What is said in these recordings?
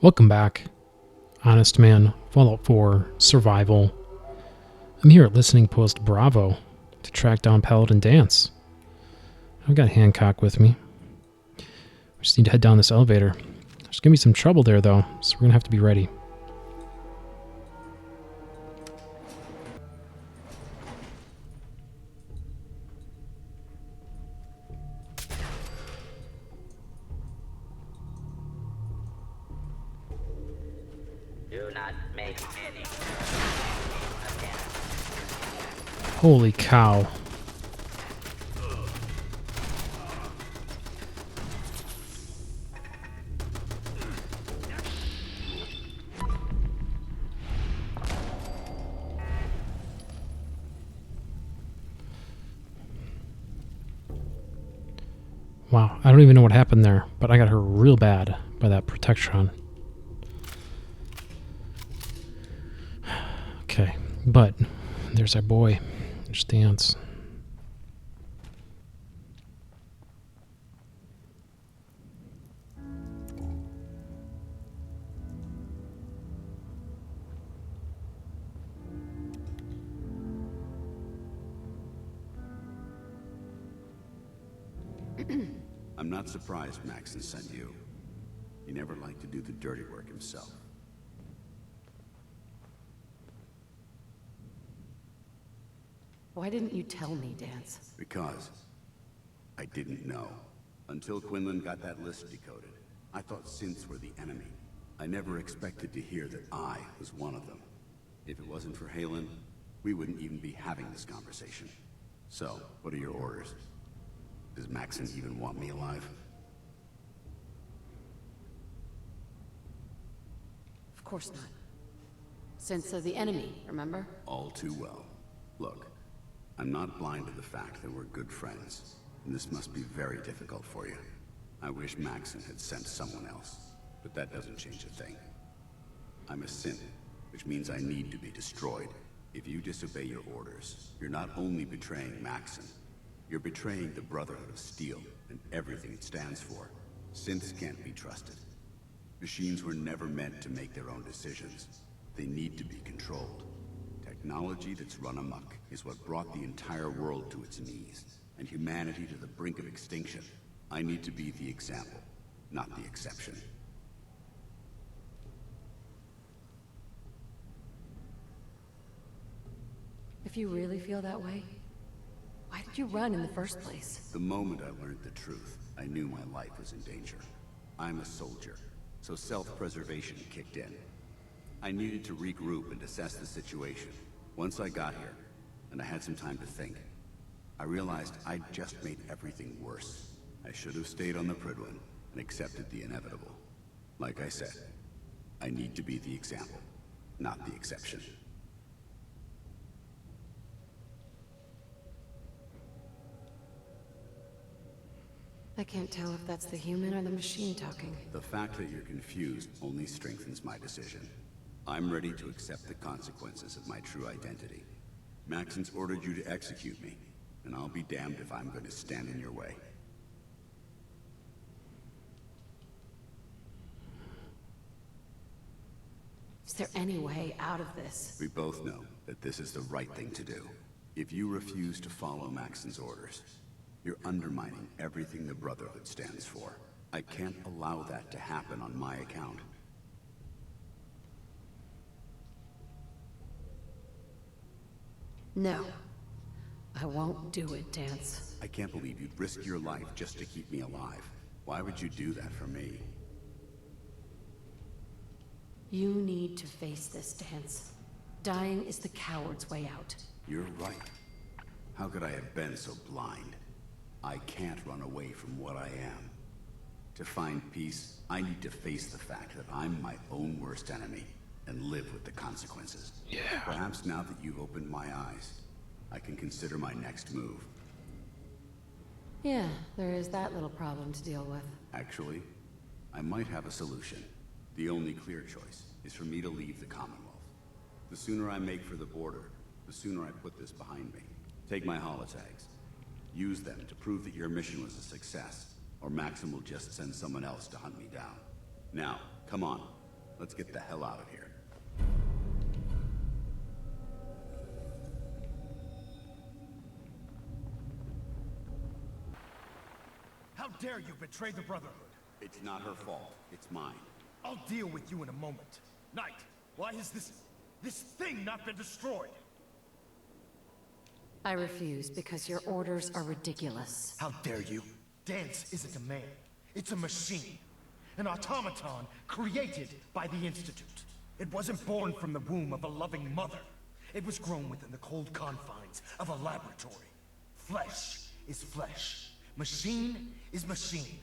Welcome back, Honestman, Fallout 4, Survival. I'm here at Listening Post Bravo to track down Paladin Danse. I've got Hancock with me. We just need to head down this elevator. There's going to be some trouble there, though, so we're going to have to be ready. Do not make any. Holy cow. Wow, I don't even know what happened there, but I got hurt real bad by that Protectron. Okay, but there's our boy. There's Danse. I'm not surprised Maxon sent you. He never liked to do the dirty work himself. Why didn't you tell me, Danse? Because I didn't know. Until Quinlan got that list decoded, I thought synths were the enemy. I never expected to hear that I was one of them. If it wasn't for Halen, we wouldn't even be having this conversation. So, what are your orders? Does Maxon even want me alive? Of course not. Synths are the enemy, remember? All too well. Look, I'm not blind to the fact that we're good friends, and this must be very difficult for you. I wish Maxon had sent someone else, but that doesn't change a thing. I'm a synth, which means I need to be destroyed. If you disobey your orders, you're not only betraying Maxon, you're betraying the Brotherhood of Steel and everything it stands for. Synths can't be trusted. Machines were never meant to make their own decisions. They need to be controlled. Technology that's run amok is what brought the entire world to its knees, and humanity to the brink of extinction. I need to be the example, not the exception. If you really feel that way, why did you run in the first place? The moment I learned the truth, I knew my life was in danger. I'm a soldier, so self-preservation kicked in. I needed to regroup and assess the situation. Once I got here, and I had some time to think, I realized I'd just made everything worse. I should have stayed on the Prydwen and accepted the inevitable. Like I said, I need to be the example, not the exception. I can't tell if that's the human or the machine talking. The fact that you're confused only strengthens my decision. I'm ready to accept the consequences of my true identity. Maxon's ordered you to execute me, and I'll be damned if I'm going to stand in your way. Is there any way out of this? We both know that this is the right thing to do. If you refuse to follow Maxon's orders, you're undermining everything the Brotherhood stands for. I can't allow that to happen on my account. No. I won't do it, Danse. I can't believe you'd risk your life just to keep me alive. Why would you do that for me? You need to face this, Danse. Dying is the coward's way out. You're right. How could I have been so blind? I can't run away from what I am. To find peace, I need to face the fact that I'm my own worst enemy and live with the consequences. Yeah. Perhaps now that you've opened my eyes, I can consider my next move. Yeah, there is that little problem to deal with. Actually, I might have a solution. The only clear choice is for me to leave the Commonwealth. The sooner I make for the border, the sooner I put this behind me. Take my holotags. Use them to prove that your mission was a success, or Maxon will just send someone else to hunt me down. Now, come on. Let's get the hell out of here. How dare you betray the Brotherhood? It's not her fault. It's mine. I'll deal with you in a moment. Knight, why has this thing not been destroyed? I refuse because your orders are ridiculous. How dare you? Danse isn't a man. It's a machine. An automaton created by the Institute. It wasn't born from the womb of a loving mother. It was grown within the cold confines of a laboratory. Flesh is flesh. Machine is machine.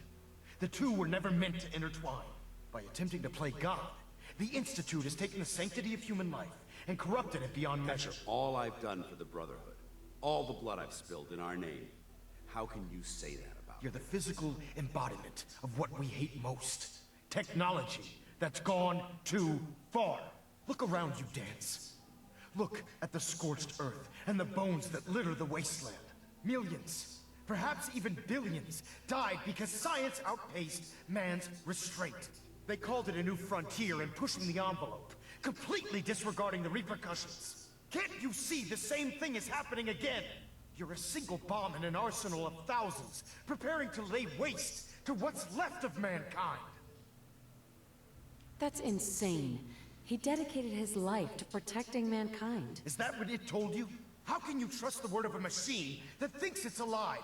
The two were never meant to intertwine. By attempting to play God, the Institute has taken the sanctity of human life and corrupted it beyond measure. All I've done for the Brotherhood, all the blood I've spilled in our name, how can you say that about You're the physical embodiment of what we hate most. Technology that's gone too far. Look around you, Danse. Look at the scorched earth and the bones that litter the wasteland. Millions, perhaps even billions, died because science outpaced man's restraint. They called it a new frontier and pushing the envelope, completely disregarding the repercussions. Can't you see the same thing is happening again? You're a single bomb in an arsenal of thousands, preparing to lay waste to what's left of mankind. That's insane. He dedicated his life to protecting mankind. Is that what it told you? How can you trust the word of a machine that thinks it's alive?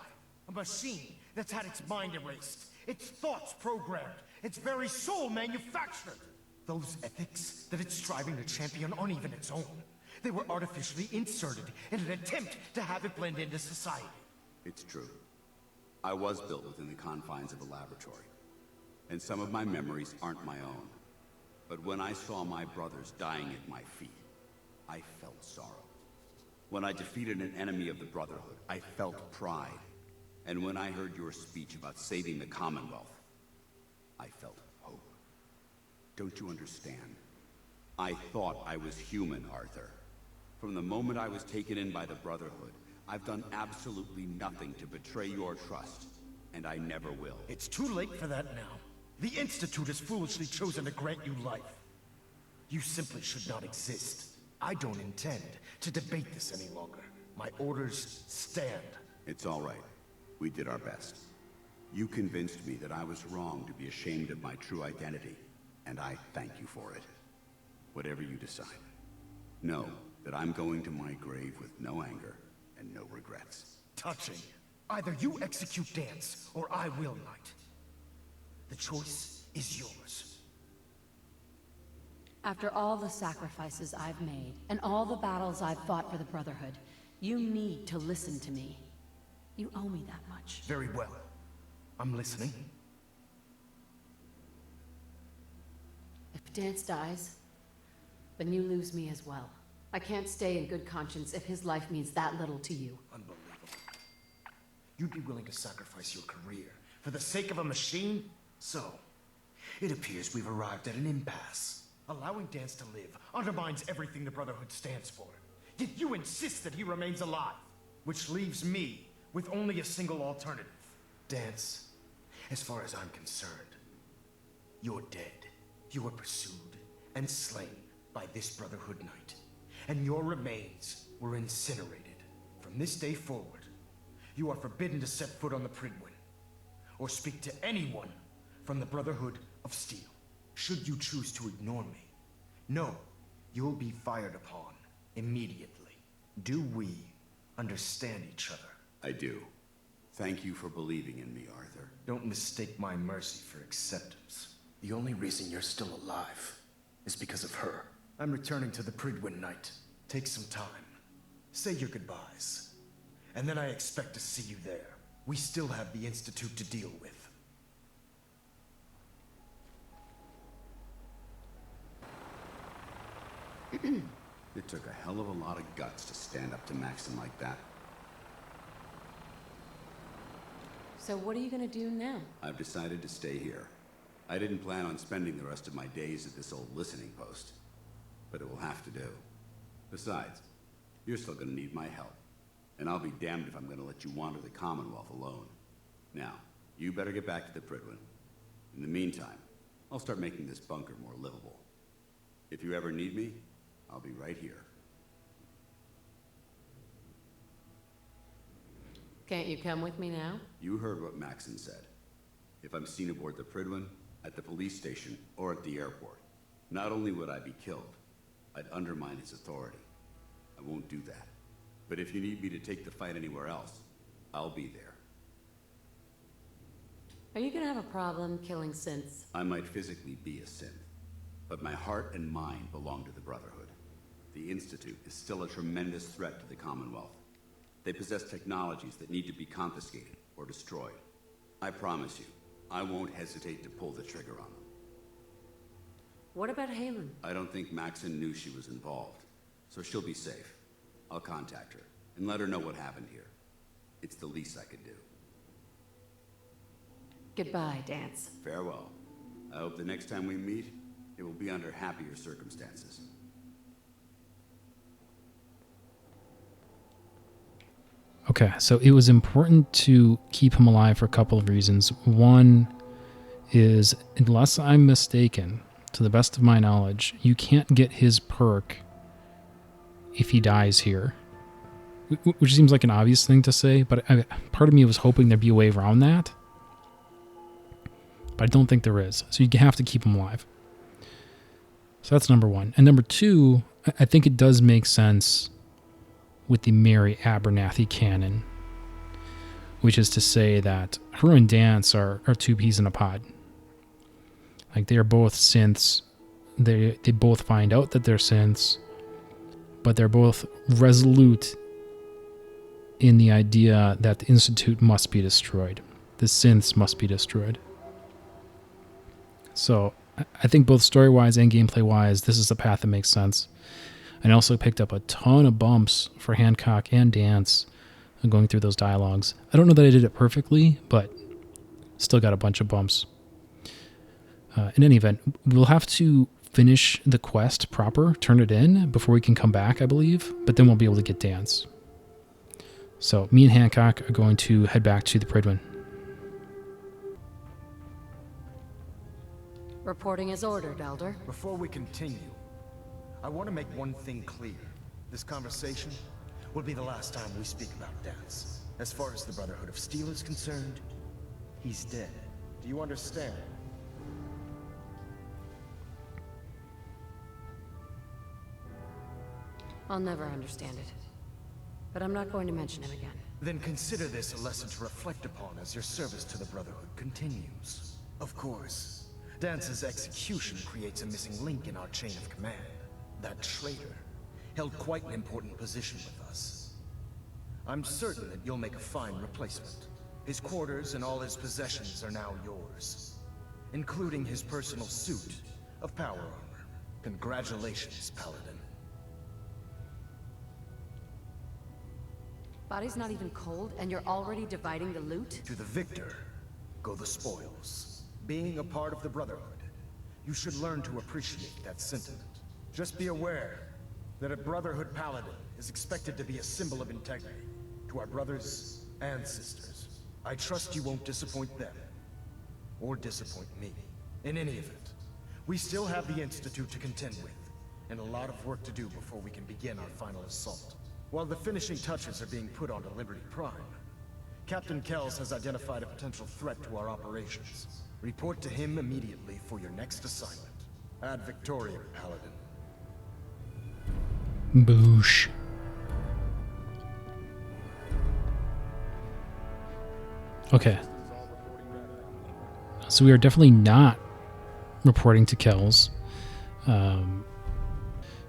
A machine that's had its mind erased, its thoughts programmed, its very soul manufactured. Those ethics that it's striving to champion aren't even its own. They were artificially inserted in an attempt to have it blend into society. It's true. I was built within the confines of a laboratory, and some of my memories aren't my own. But when I saw my brothers dying at my feet, I felt sorrow. When I defeated an enemy of the Brotherhood, I felt pride. And when I heard your speech about saving the Commonwealth, I felt hope. Don't you understand? I thought I was human, Arthur. From the moment I was taken in by the Brotherhood, I've done absolutely nothing to betray your trust, and I never will. It's too late for that now. The Institute has foolishly chosen to grant you life. You simply should not exist. I don't intend to debate this any longer. My orders stand. It's all right. We did our best. You convinced me that I was wrong to be ashamed of my true identity, and I thank you for it. Whatever you decide. Know that I'm going to my grave with no anger and no regrets. Touching. Either you execute Danse, or I will, Knight. The choice is yours. After all the sacrifices I've made, and all the battles I've fought for the Brotherhood, you need to listen to me. You owe me that much. Very well. I'm listening. If Danse dies, then you lose me as well. I can't stay in good conscience if his life means that little to you. Unbelievable. You'd be willing to sacrifice your career for the sake of a machine? So, it appears we've arrived at an impasse. Allowing Danse to live undermines everything the Brotherhood stands for. Yet you insist that he remains alive, which leaves me with only a single alternative. Danse, as far as I'm concerned, you're dead. You were pursued and slain by this Brotherhood Knight, and your remains were incinerated. From this day forward, you are forbidden to set foot on the Pridwin, or speak to anyone from the Brotherhood of Steel. Should you choose to ignore me, know you'll be fired upon immediately. Do we understand each other? I do. Thank you for believing in me, Arthur. Don't mistake my mercy for acceptance. The only reason you're still alive is because of her. I'm returning to the Pridwin Knight. Take some time. Say your goodbyes. And then I expect to see you there. We still have the Institute to deal with. It took a hell of a lot of guts to stand up to Maxim like that. So what are you gonna do now? I've decided to stay here. I didn't plan on spending the rest of my days at this old listening post, but it will have to do. Besides, you're still gonna need my help, and I'll be damned if I'm gonna let you wander the Commonwealth alone. Now, you better get back to the Pridwin. In the meantime, I'll start making this bunker more livable. If you ever need me, I'll be right here. Can't you come with me now? You heard what Maxon said. If I'm seen aboard the Prydwen, at the police station, or at the airport, not only would I be killed, I'd undermine his authority. I won't do that. But if you need me to take the fight anywhere else, I'll be there. Are you gonna have a problem killing synths? I might physically be a synth, but my heart and mind belong to the Brotherhood. The Institute is still a tremendous threat to the Commonwealth. They possess technologies that need to be confiscated or destroyed. I promise you, I won't hesitate to pull the trigger on them. What about Halen? I don't think Maxon knew she was involved, so she'll be safe. I'll contact her and let her know what happened here. It's the least I could do. Goodbye, Danse. Farewell. I hope the next time we meet, it will be under happier circumstances. Okay, so it was important to keep him alive for a couple of reasons. One is, unless I'm mistaken, to the best of my knowledge, you can't get his perk if he dies here. Which seems like an obvious thing to say, but part of me was hoping there'd be a way around that. But I don't think there is. So you have to keep him alive. So that's number one. And number two, I think it does make sense with the Mary Abernathy canon, which is to say that her and Danse are two peas in a pod. Like, they are both synths. They both find out that they're synths, but they're both resolute in the idea that the Institute must be destroyed. The synths must be destroyed. So I think both story-wise and gameplay-wise, this is the path that makes sense. I also picked up a ton of bumps for Hancock and Danse going through those dialogues. I don't know that I did it perfectly, but still got a bunch of bumps. In any event, we'll have to finish the quest proper, turn it in, before we can come back, I believe, but then we'll be able to get Danse. So me and Hancock are going to head back to the Prydwen. Reporting as ordered, Elder. Before we continue, I want to make one thing clear. This conversation will be the last time we speak about Danse. As far as the Brotherhood of Steel is concerned, he's dead. Do you understand? I'll never understand it. But I'm not going to mention him again. Then consider this a lesson to reflect upon as your service to the Brotherhood continues. Of course, Dance's execution creates a missing link in our chain of command. That traitor held quite an important position with us. I'm certain that you'll make a fine replacement. His quarters and all his possessions are now yours, including his personal suit of power armor. Congratulations, Paladin. Body's not even cold, and you're already dividing the loot? To the victor go the spoils. Being a part of the Brotherhood, you should learn to appreciate that sentiment. Just be aware that a Brotherhood Paladin is expected to be a symbol of integrity to our brothers and sisters. I trust you won't disappoint them, or disappoint me. In any event, we still have the Institute to contend with, and a lot of work to do before we can begin our final assault. While the finishing touches are being put onto Liberty Prime, Captain Kells has identified a potential threat to our operations. Report to him immediately for your next assignment. Ad Victoriam, Paladin. Boosh. Okay. So we are definitely not reporting to Kells.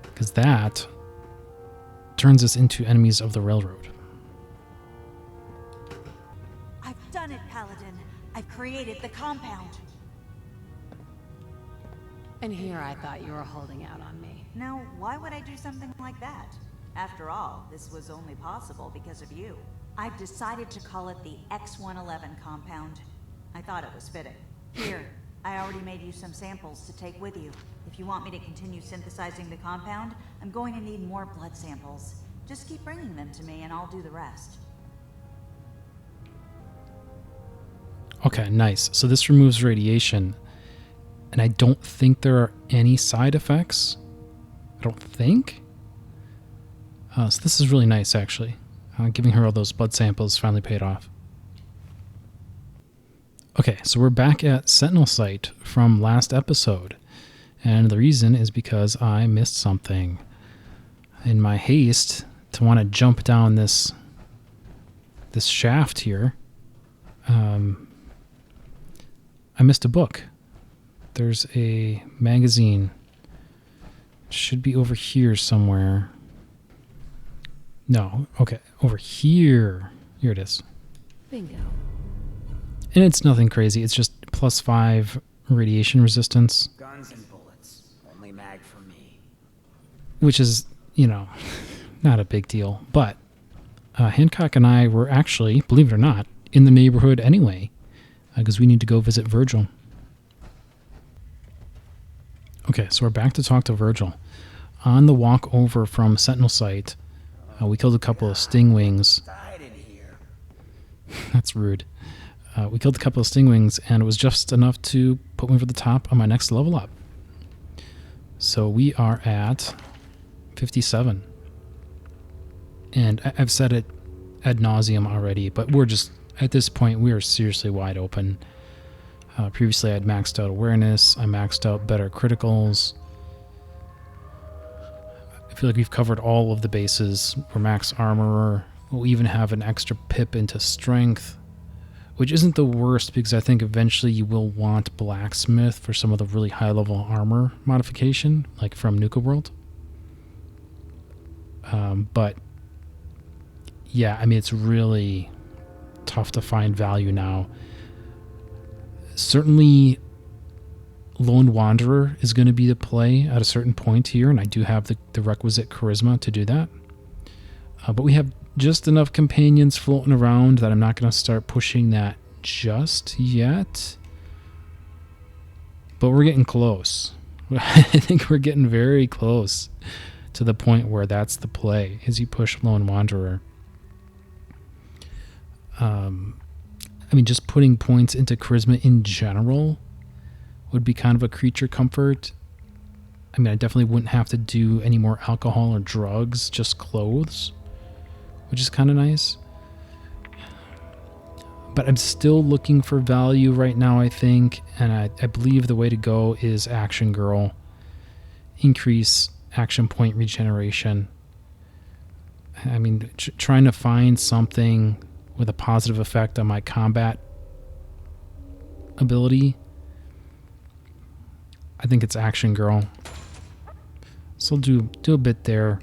Because that turns us into enemies of the railroad. I've done it, Paladin. I've created the compound. And here I thought you were holding out on me. Now, why would I do something like that? After all, this was only possible because of you. I've decided to call it the X-111 compound. I thought it was fitting. Here, I already made you some samples to take with you. If you want me to continue synthesizing the compound, I'm going to need more blood samples. Just keep bringing them to me and I'll do the rest. Okay, nice. So this removes radiation, and I don't think there are any side effects I don't think. So this is really nice, actually. Giving her all those blood samples finally paid off. Okay, so we're back at Sentinel Site from last episode. And the reason is because I missed something. In my haste to want to jump down this shaft here, I missed a book. There's a magazine. It should be over here somewhere. No, okay, over here. Here it is. Bingo. And it's nothing crazy. It's just +5 radiation resistance. Guns and bullets. Only mag for me. Which is, not a big deal. But Hancock and I were actually, believe it or not, in the neighborhood anyway, because we need to go visit Virgil. Okay, so we're back to talk to Virgil. On the walk over from Sentinel Site, we killed a couple of stingwings. Died in here. That's rude. We killed a couple of stingwings, and it was just enough to put me over the top on my next level up. So we are at 57. And I've said it ad nauseum already, but we're just, at this point, we are seriously wide open. Previously, I had maxed out awareness. I maxed out better criticals. I feel like we've covered all of the bases. We're max armorer. We'll even have an extra pip into strength, which isn't the worst because I think eventually you will want blacksmith for some of the really high-level armor modification, like from Nuka World. But yeah, I mean, it's really tough to find value now. Certainly, Lone Wanderer is going to be the play at a certain point here, and I do have the requisite charisma to do that. But we have just enough companions floating around that I'm not going to start pushing that just yet. But we're getting close. I think we're getting very close to the point where that's the play, is you push Lone Wanderer. I mean, just putting points into charisma in general would be kind of a creature comfort. I mean, I definitely wouldn't have to do any more alcohol or drugs, just clothes, which is kind of nice. But I'm still looking for value right now, I think, and I believe the way to go is Action Girl. Increase action point regeneration. I mean, trying to find something with a positive effect on my combat ability. I think it's Action Girl. So I'll do a bit there.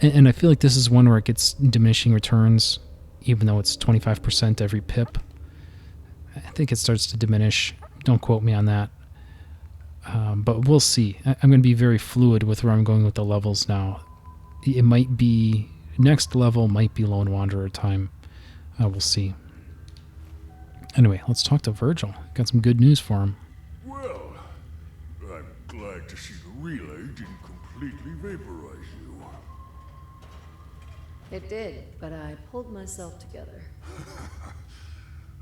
And I feel like this is one where it gets diminishing returns, even though it's 25% every pip. I think it starts to diminish. Don't quote me on that. But we'll see. I'm going to be very fluid with where I'm going with the levels now. It might be... Next level might be Lone Wanderer time. We'll see. Anyway, let's talk to Virgil. Got some good news for him. Well, I'm glad to see the relay didn't completely vaporize you. It did, but I pulled myself together.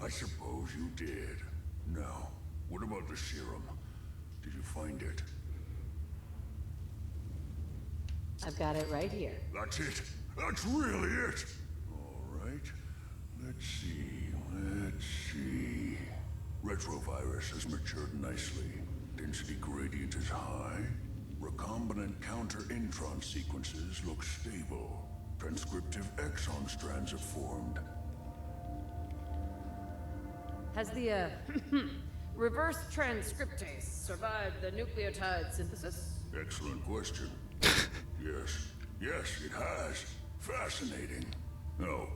I suppose you did. Now, what about the serum? Did you find it? I've got it right here. That's it. That's really it. All right. Let's see. Retrovirus has matured nicely. Density gradient is high. Recombinant counter-intron sequences look stable. Transcriptive exon strands have formed. Has the, reverse transcriptase survived the nucleotide synthesis? Excellent question. Yes, it has. Fascinating. Oh,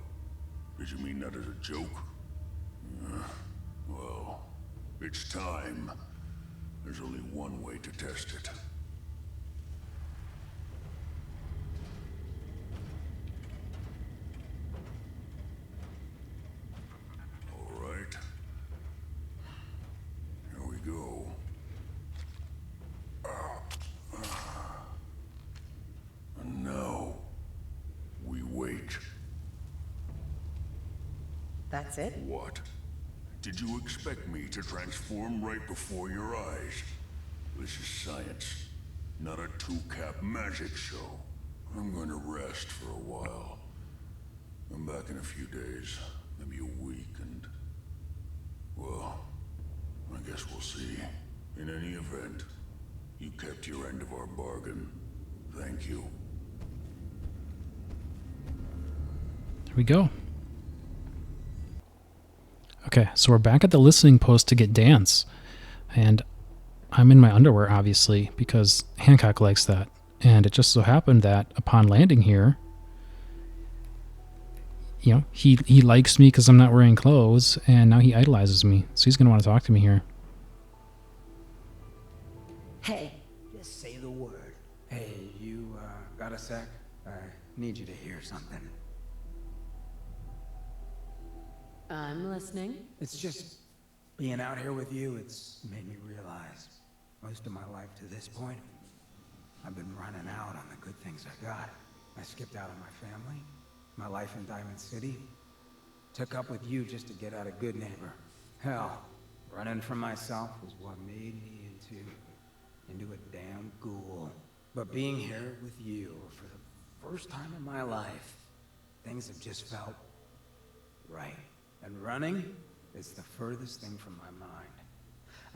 did you mean that as a joke? Well, it's time. There's only one way to test it. All right. Here we go. And now, we wait. That's it? What? Did you expect me to transform right before your eyes? This is science. not a two-cap magic show. I'm going to rest for a while. I'm back in a few days, maybe a week, and... well, I guess we'll see. In any event, you kept your end of our bargain. Thank you. There we go. Okay, so we're back at the listening post to get Danse. And I'm in my underwear, obviously, because Hancock likes that. And it just so happened that upon landing here, you know, he likes me because I'm not wearing clothes, and now he idolizes me. So he's going to want to talk to me here. Hey, just say the word. Hey, you, got a sec? I need you to hear something. I'm listening. It's just being out here with you, it's made me realize most of my life to this point, I've been running out on the good things I got. I skipped out on my family, my life in Diamond City, took up with you just to get out a good neighbor. Hell, running from myself was what made me into a damn ghoul. But being here with you for the first time in my life, things have just felt right. And running is the furthest thing from my mind.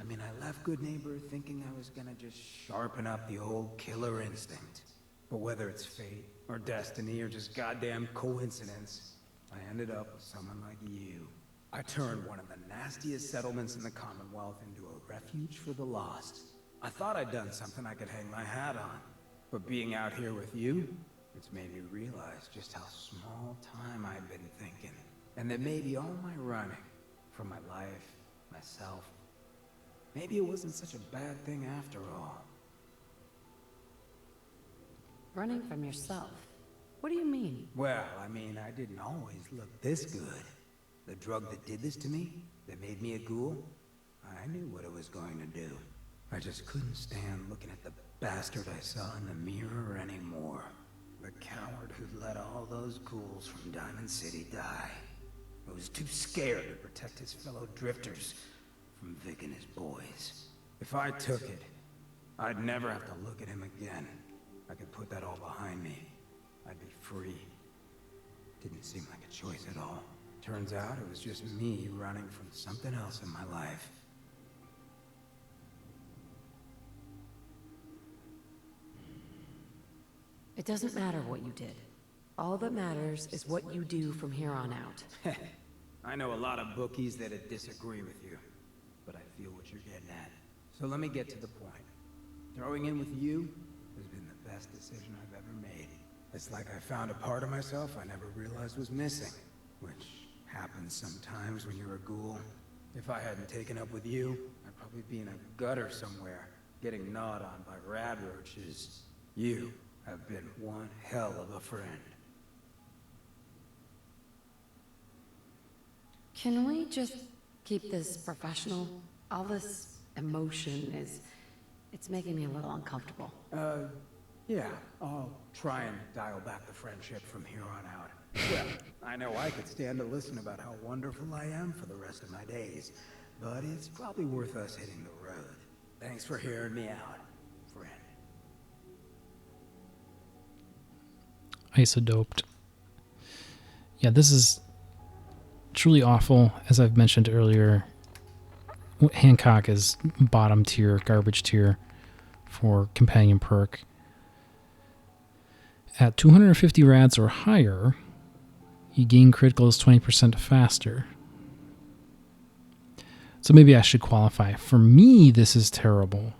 I mean, I left Good Neighbor thinking I was gonna just sharpen up the old killer instinct. But whether it's fate, or destiny, or just goddamn coincidence, I ended up with someone like you. I turned one of the nastiest settlements in the Commonwealth into a refuge for the lost. I thought I'd done something I could hang my hat on. But being out here with you, it's made me realize just how small time I'd been thinking. And that maybe all my running from my life, myself, maybe it wasn't such a bad thing after all. Running from yourself? What do you mean? Well, I mean, I didn't always look this good. The drug that did this to me, that made me a ghoul, I knew what it was going to do. I just couldn't stand looking at the bastard I saw in the mirror anymore. The coward who let all those ghouls from Diamond City die. I was too scared to protect his fellow drifters from Vic and his boys. If I took it, I'd never have to look at him again. I could put that all behind me. I'd be free. Didn't seem like a choice at all. Turns out it was just me running from something else in my life. It doesn't matter what you did. All that matters is what you do from here on out. I know a lot of bookies that'd disagree with you, but I feel what you're getting at. So let me get to the point. Throwing in with you has been the best decision I've ever made. It's like I found a part of myself I never realized was missing, which happens sometimes when you're a ghoul. If I hadn't taken up with you, I'd probably be in a gutter somewhere, getting gnawed on by rad roaches. You have been one hell of a friend. Can we just keep this professional? All this emotion it's making me a little uncomfortable. Yeah, I'll try and dial back the friendship from here on out. Well, I know I could stand to listen about how wonderful I am for the rest of my days, but it's probably worth us hitting the road. Thanks for hearing me out, friend. Isodoped. Yeah, this is truly awful. As I've mentioned earlier, Hancock is bottom tier, garbage tier for companion perk. At 250 rads or higher, you gain criticals 20% faster. So maybe I should qualify. For me, this is terrible.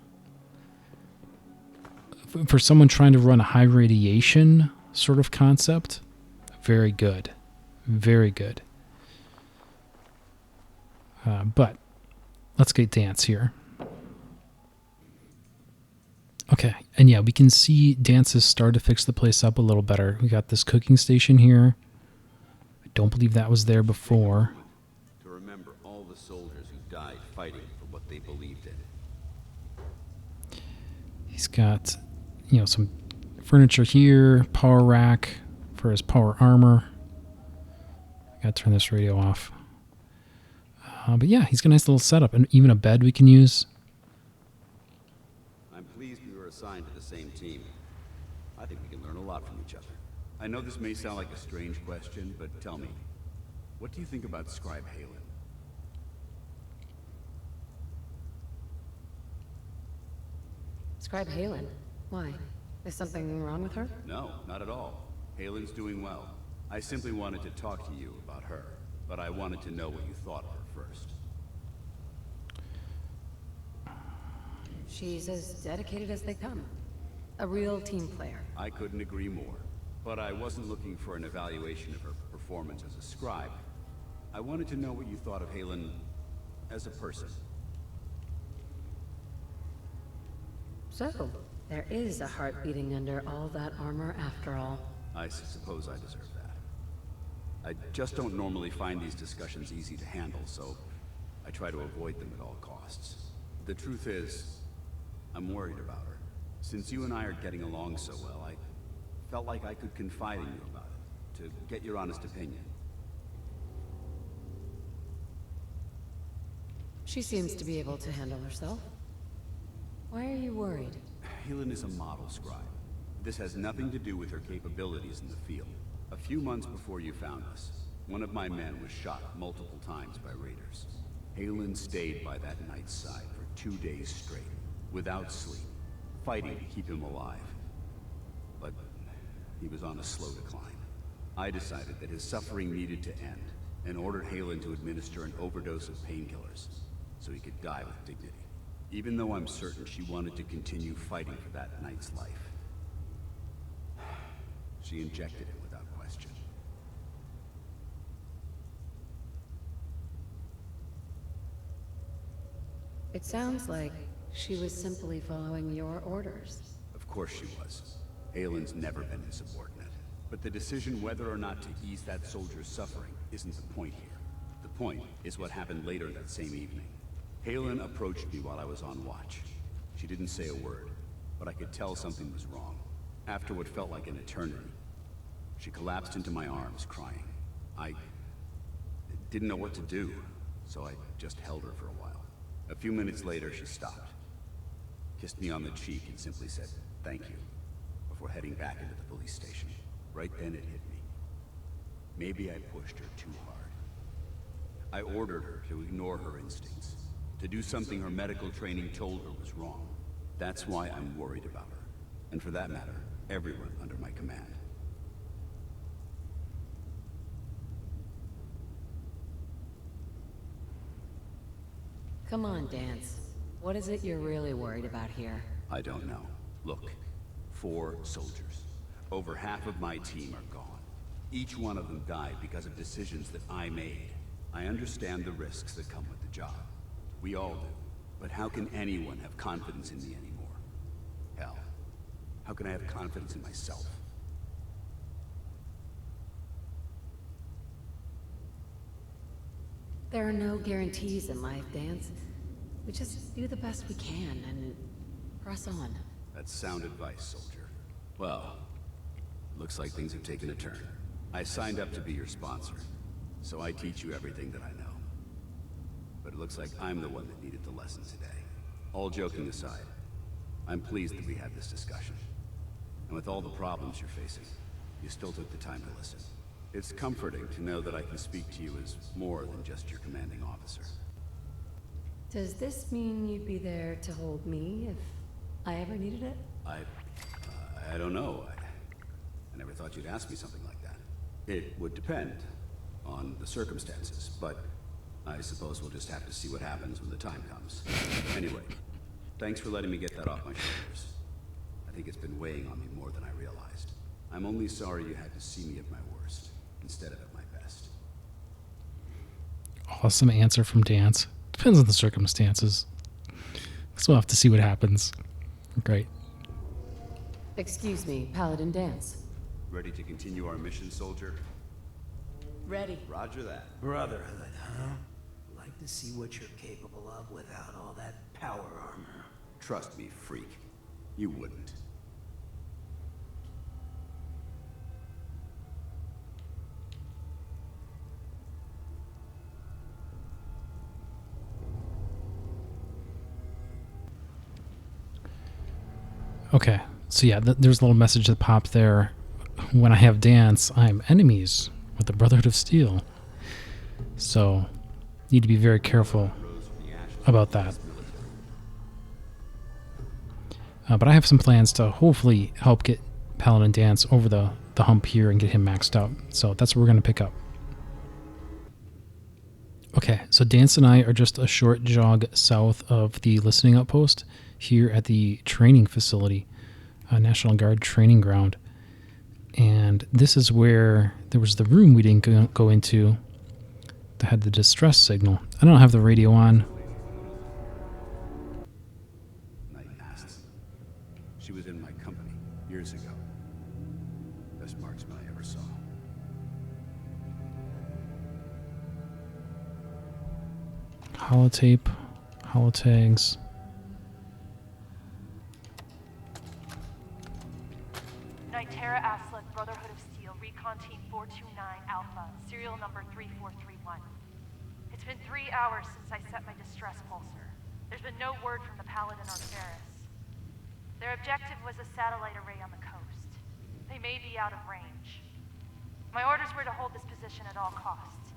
For someone trying to run a high radiation sort of concept, very good. Very good. But let's get Danse here. Okay, and yeah, we can see Danse has started to fix the place up a little better. We got this cooking station here. I don't believe that was there before. To remember all the soldiers who died fighting for what they believed in. He's got, some furniture here, power rack for his power armor. I gotta turn this radio off. But yeah, he's got a nice little setup, and even a bed we can use. I'm pleased we were assigned to the same team. I think we can learn a lot from each other. I know this may sound like a strange question, but tell me, what do you think about Scribe Halen? Scribe Halen. Why? Is something wrong with her? No, not at all. Halen's doing well. I simply wanted to talk to you about her, but I wanted to know what you thought of her first. She's as dedicated as they come. A real team player. I couldn't agree more. But I wasn't looking for an evaluation of her performance as a scribe. I wanted to know what you thought of Halen as a person. So, there is a heart beating under all that armor after all. I suppose I deserve that. I just don't normally find these discussions easy to handle, so I try to avoid them at all costs. The truth is, I'm worried about her. Since you and I are getting along so well, I felt like I could confide in you about it, to get your honest opinion. She seems to be able to handle herself. Why are you worried? Helen is a model scribe. This has nothing to do with her capabilities in the field. A few months before you found us, one of my men was shot multiple times by raiders. Halen stayed by that knight's side for 2 days straight, without sleep, fighting to keep him alive. But he was on a slow decline. I decided that his suffering needed to end, and ordered Halen to administer an overdose of painkillers, so he could die with dignity. Even though I'm certain she wanted to continue fighting for that knight's life. She injected him without question. It sounds like she was simply following your orders. Of course she was. Halen's never been his subordinate. But the decision whether or not to ease that soldier's suffering isn't the point here. The point is what happened later that same evening. Halen approached me while I was on watch. She didn't say a word, but I could tell something was wrong. After what felt like an eternity, she collapsed into my arms, crying. I didn't know what to do, so I just held her for a while. A few minutes later, she stopped, kissed me on the cheek, and simply said, "Thank you," before heading back into the police station. Right then it hit me. Maybe I pushed her too hard. I ordered her to ignore her instincts, to do something her medical training told her was wrong. That's why I'm worried about her. And for that matter, everyone under my command. Come on, Danse. What is it you're really worried about here? I don't know. Look, 4 soldiers. Over half of my team are gone. Each one of them died because of decisions that I made. I understand the risks that come with the job. We all do. But how can anyone have confidence in me anymore? Hell, how can I have confidence in myself? There are no guarantees in life, Danse. We just do the best we can and press on. That's sound advice, soldier. Well, looks like things have taken a turn. I signed up to be your sponsor, so I teach you everything that I know. But it looks like I'm the one that needed the lesson today. All joking aside, I'm pleased that we had this discussion. And with all the problems you're facing, you still took the time to listen. It's comforting to know that I can speak to you as more than just your commanding officer. Does this mean you'd be there to hold me if I ever needed it? I don't know. I never thought you'd ask me something like that. It would depend on the circumstances, but I suppose we'll just have to see what happens when the time comes. Anyway, thanks for letting me get that off my shoulders. I think it's been weighing on me more than I realized. I'm only sorry you had to see me at my worst, instead of at my best. Awesome answer from Danse. Depends on the circumstances. So we'll have to see what happens. Great. Excuse me, Paladin Danse. Ready to continue our mission, soldier? Ready. Roger that. Brotherhood, huh? Like to see what you're capable of without all that power armor. Trust me, freak. You wouldn't. Okay, so yeah, there's a little message that popped there. When I have Danse, I'm enemies with the Brotherhood of Steel. So, need to be very careful about that. But I have some plans to hopefully help get Paladin Danse over the hump here and get him maxed out. So that's what we're going to pick up. Okay, so Danse and I are just a short jog south of the listening outpost here at the training facility, National Guard training ground. And this is where there was the room we didn't go into that had the distress signal. I don't have the radio on. Knight asks. She was in my company years ago. Best marksman I ever saw. Holotape, holotags. Nitera Aslet, Brotherhood of Steel, Recon Team 429 Alpha, serial number 3431. It's been 3 hours since I set my distress pulsar. There's been no word from the Paladin on Ferris. Their objective was a satellite array on the coast. They may be out of range. My orders were to hold this position at all costs.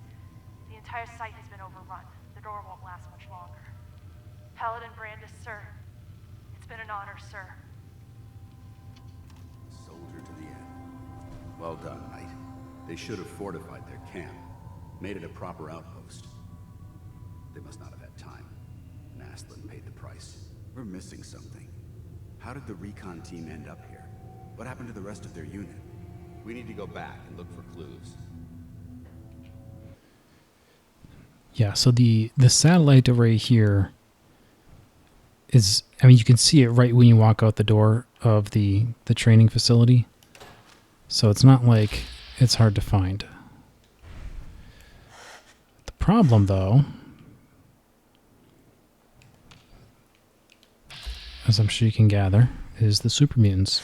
The entire site has been overrun. The door won't last much longer. Paladin Brandis, sir. It's been an honor, sir. Soldier to the end. Well done, Knight. They should have fortified their camp, made it a proper outpost. They must not have had time. Naslin paid the price. We're missing something. How did the recon team end up here? What happened to the rest of their unit? We need to go back and look for clues. Yeah, so the satellite array here is, I mean, you can see it right when you walk out the door of the training facility. So it's not like it's hard to find. The problem, though, as I'm sure you can gather, is the super mutants.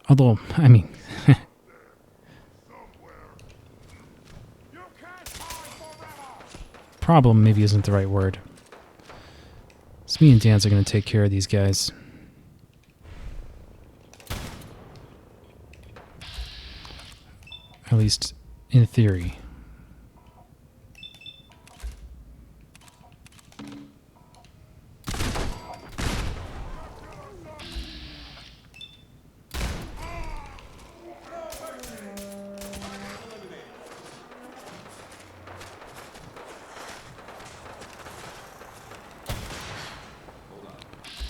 Although, I mean, problem maybe isn't the right word. So me and Danse are going to take care of these guys. At least in theory.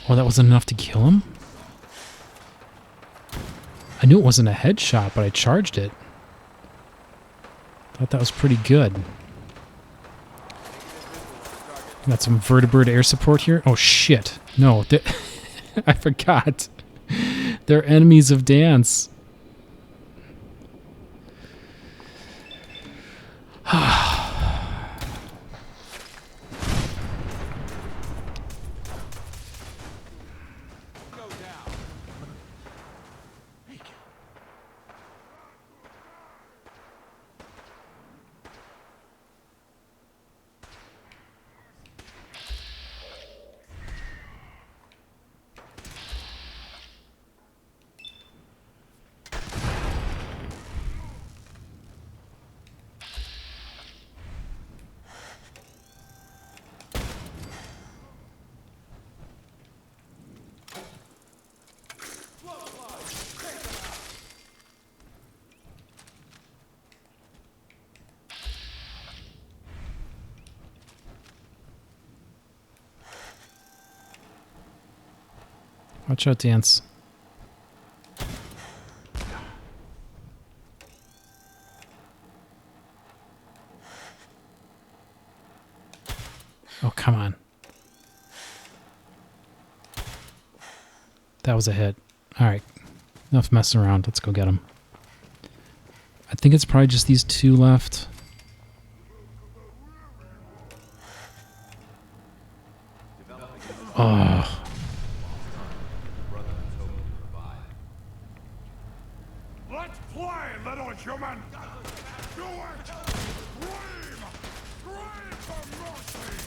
Oh, that wasn't enough to kill him? I knew it wasn't a headshot, but I charged it. Thought that was pretty good. Got some vertebrate air support here. Oh, shit. No, I forgot. They're enemies of Danse. Watch out, Danse. Oh, come on. That was a hit. Alright. Enough messing around. Let's go get them. I think it's probably just these two left. Oh. Let's play, little human! Do it! Scream! Scream for mercy!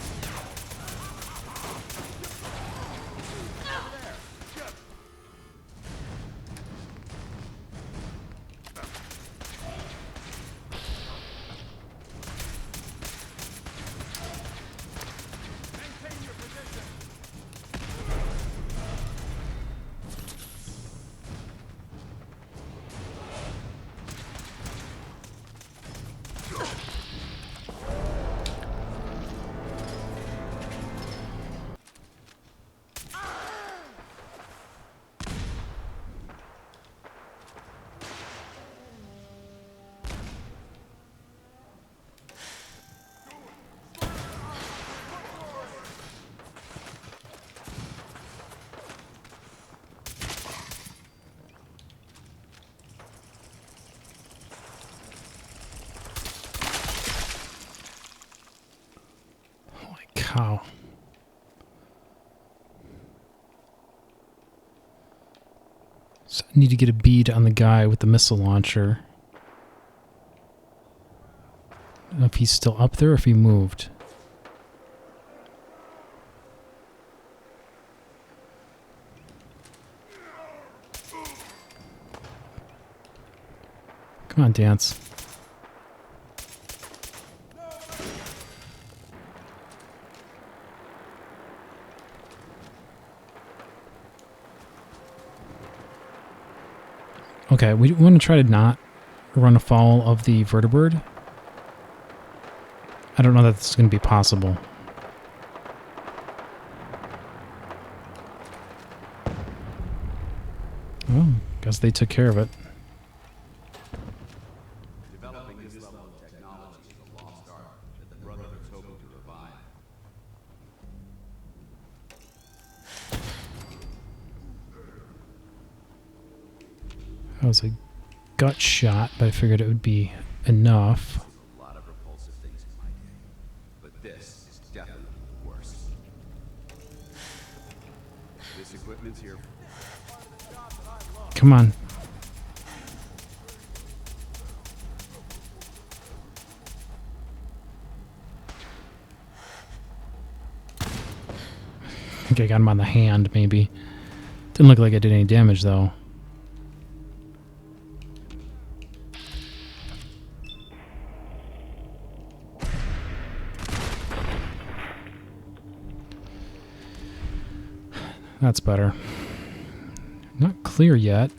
cow. So I need to get a bead on the guy with the missile launcher. I don't know if he's still up there or if he moved. Come on, Danse. Okay, we want to try to not run afoul of the vertibird. I don't know that this is going to be possible. Well, guess they took care of it. Developing this level of technology is a lost art that the Brotherhood's hoping to revive. That was a gut shot, but I figured it would be enough. A lot of repulsive things in my day, but this is definitely worse. This equipment's here. Come on. I think I got him on the hand, maybe. Didn't look like I did any damage, though. That's better. Not clear yet.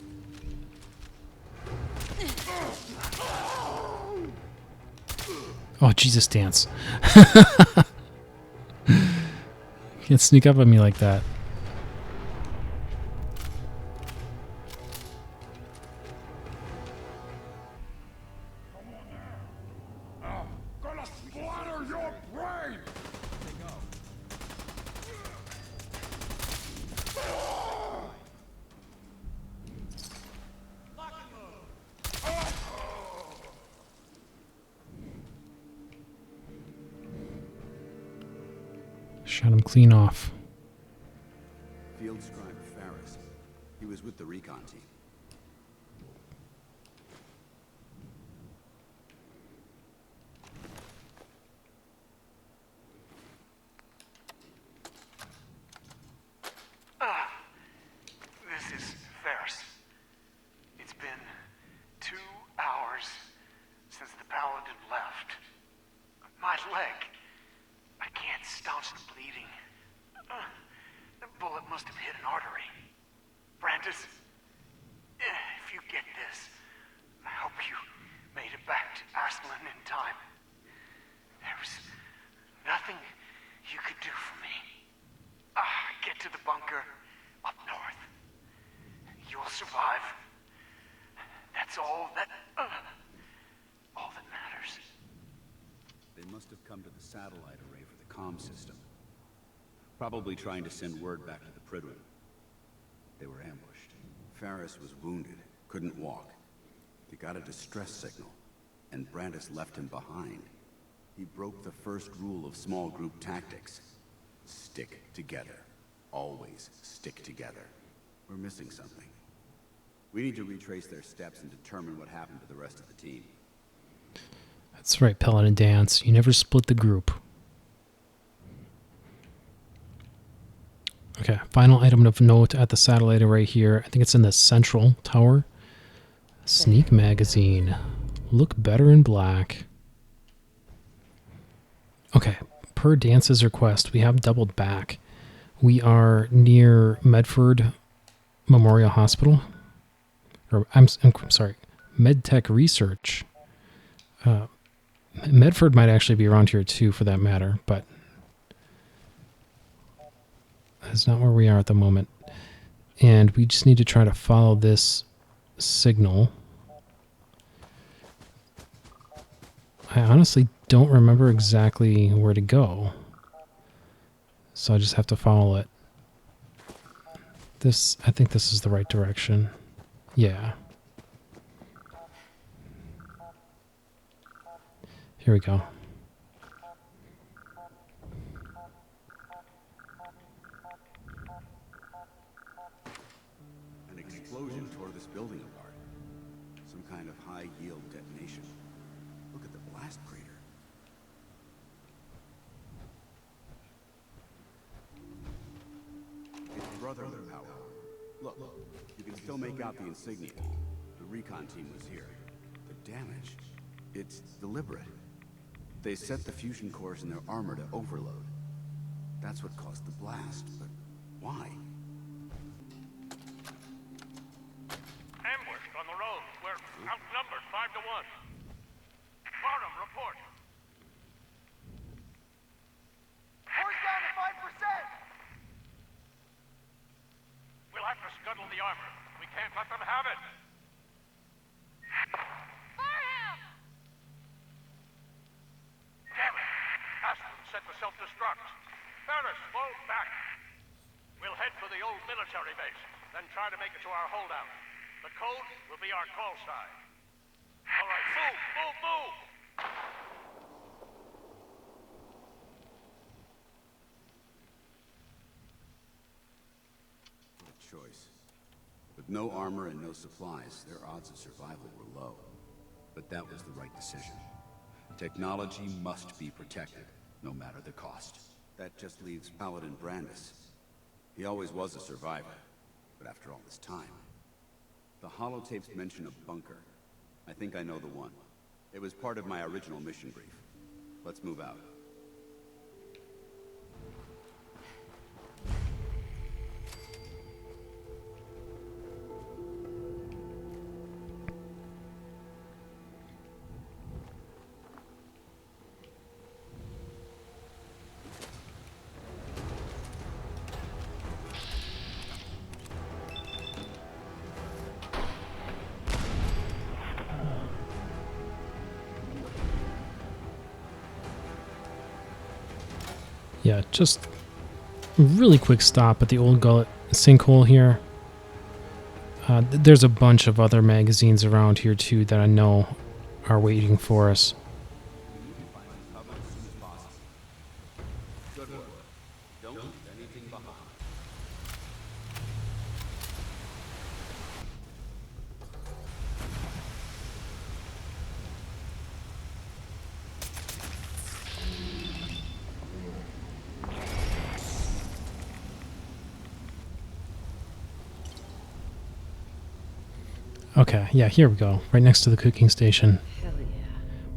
Oh, Jesus, Danse. Can't sneak up on me like that. Gonna splatter your brain! Shot him clean off. Field Scribe Ferris. He was with the recon team. This is Ferris. It's been 2 hours since the paladin left. My leg. I can't staunch the bleeding. The bullet must have hit an artery. Brandis, if you get this, I hope you made it back to Arslan in time. There was nothing you could do for me. Get to the bunker up north. You'll survive. That's all that matters. They must have come to the satellite array for the comm system. Probably trying to send word back to the Pridwen. They were ambushed. Ferris was wounded, couldn't walk. He got a distress signal, and Brandis left him behind. He broke the first rule of small group tactics. Stick together. Always stick together. We're missing something. We need to retrace their steps and determine what happened to the rest of the team. That's right, Pellet and Danse. You never split the group. Okay, final item of note at the satellite array here. I think it's in the central tower. Sneak magazine. Look better in black. Okay, per Dance's request, we have doubled back. We are near Medford Memorial Hospital. Or I'm sorry, MedTech Research. Medford might actually be around here too, for that matter, but that's not where we are at the moment. And we just need to try to follow this signal. I honestly don't remember exactly where to go, so I just have to follow it. I think this is the right direction. Yeah. Here we go. explosion tore this building apart. Some kind of high-yield detonation. Look at the blast crater. It's brotherly power. Look, you can still make out the insignia. The recon team was here. The damage, it's deliberate. They set the fusion cores in their armor to overload. That's what caused the blast, but why? Ambushed on the road. We're outnumbered 5 to 1. Barnum, report. We're down to 5%! We'll have to scuttle the armor. We can't let them have it. Fire him! Damn it! Aspen set the self-destruct. Ferris, fall back. We'll head for the old military base, then try to make it to our holdout. The code will be our call sign. All right, move, move, move! What a choice. With no armor and no supplies, their odds of survival were low. But that was the right decision. Technology must be protected, no matter the cost. That just leaves Paladin Brandis. He always was a survivor, but after all this time... The holotapes mention a bunker. I think I know the one. It was part of my original mission brief. Let's move out. Yeah, just a really quick stop at the old gullet sinkhole here. There's a bunch of other magazines around here too that I know are waiting for us. Good work. Don't leave anything behind. Okay, yeah, here we go. Right next to the cooking station. Hell yeah.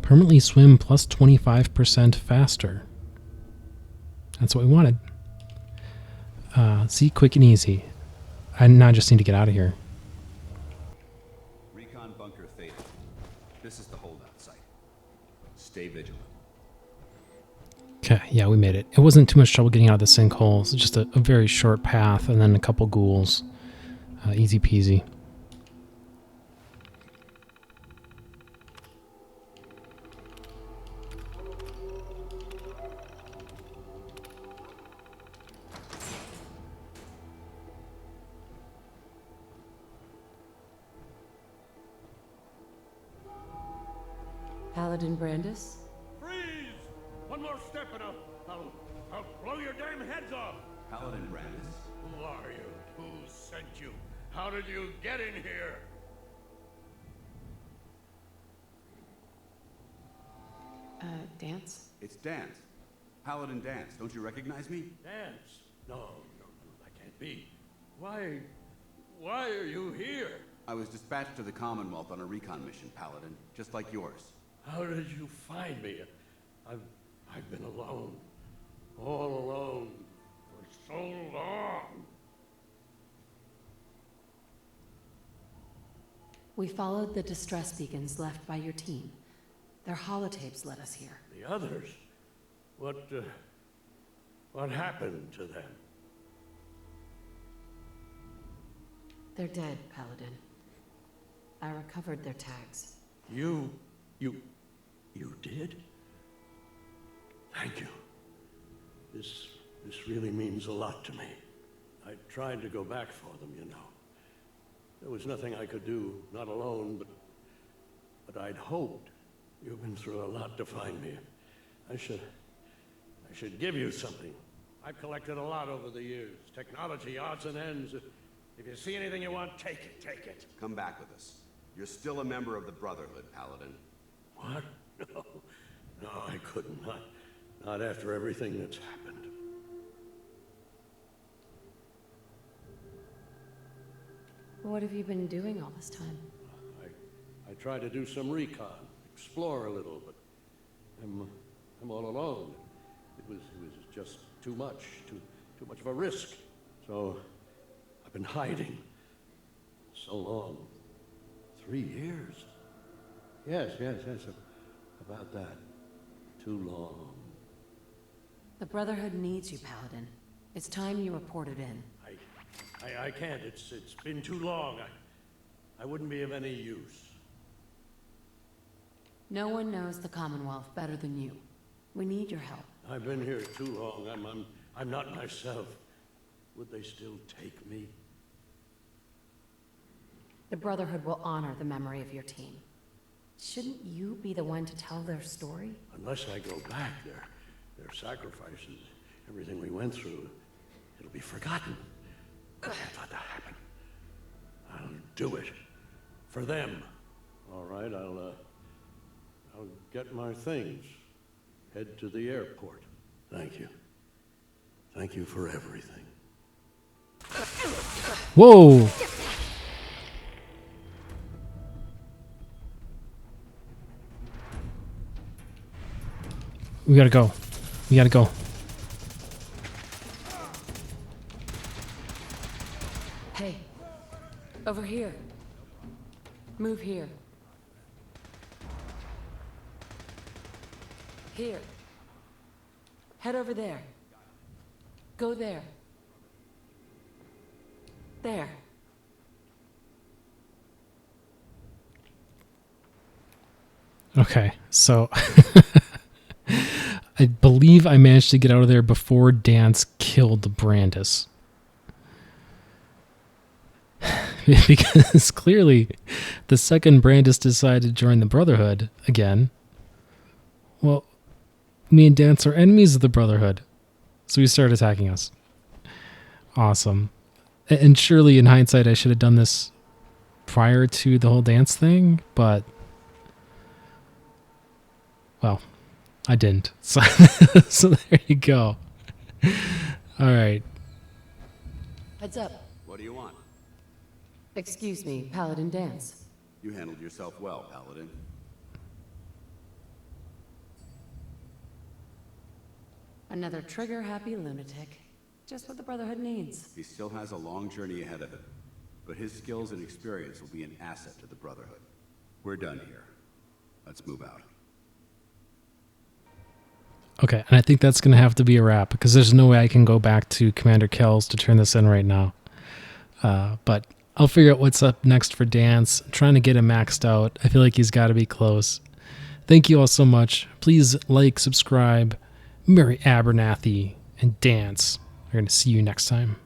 Permanently swim plus 25% faster. That's what we wanted. See, quick and easy. I now just need to get out of here. Recon Bunker Theta. This is the holdout site. Stay vigilant. Okay, yeah, we made it. It wasn't too much trouble getting out of the sinkhole. It's just a very short path and then a couple ghouls. Easy peasy. Paladin Brandis? Freeze! One more step and I'll blow your damn heads off! Paladin Brandis. Who are you? Who sent you? How did you get in here? Danse? It's Danse. Paladin Danse. Don't you recognize me? Danse? No, that can't be. Why are you here? I was dispatched to the Commonwealth on a recon mission, Paladin, just like yours. How did you find me? I've been alone. All alone. For so long. We followed the distress beacons left by your team. Their holotapes led us here. The others? What happened to them? They're dead, Paladin. I recovered their tags. You did? Thank you. This really means a lot to me. I tried to go back for them, you know. There was nothing I could do, not alone, but I'd hoped. You've been through a lot to find me. I should give you something. I've collected a lot over the years. Technology, odds and ends. If you see anything you want, take it, take it. Come back with us. You're still a member of the Brotherhood, Paladin. What? No. No, I couldn't. Not after everything that's happened. What have you been doing all this time? I tried to do some recon, explore a little, but I'm all alone. It was just too much of a risk. So I've been hiding so long. 3 years. Yes, about that. Too long. The Brotherhood needs you, Paladin. It's time you reported in. I can't. It's been too long. I wouldn't be of any use. No one knows the Commonwealth better than you. We need your help. I've been here too long. I'm not myself. Would they still take me? The Brotherhood will honor the memory of your team. Shouldn't you be the one to tell their story? Unless I go back, their sacrifices, everything we went through, it'll be forgotten. I can't let that happen. I'll do it. For them. All right, I'll get my things. Head to the airport. Thank you. Thank you for everything. Whoa! We gotta go. We gotta go. Hey, over here. Move here. Here. Head over there. Go there. There. Okay, so I believe I managed to get out of there before Danse killed Brandis. Because clearly the second Brandis decided to join the Brotherhood again, well, me and Danse are enemies of the Brotherhood. So he started attacking us. Awesome. And surely in hindsight I should have done this prior to the whole Danse thing, but well, I didn't. So, so there you go. All right. Heads up. What do you want? Excuse me, Paladin Danse. You handled yourself well, Paladin. Another trigger-happy lunatic. Just what the Brotherhood needs. He still has a long journey ahead of him, but his skills and experience will be an asset to the Brotherhood. We're done here. Let's move out. Okay, and I think that's going to have to be a wrap, because there's no way I can go back to Commander Kells to turn this in right now. But I'll figure out what's up next for Danse. I'm trying to get him maxed out. I feel like he's got to be close. Thank you all so much. Please like, subscribe. Merry Abernathy and Danse. We're going to see you next time.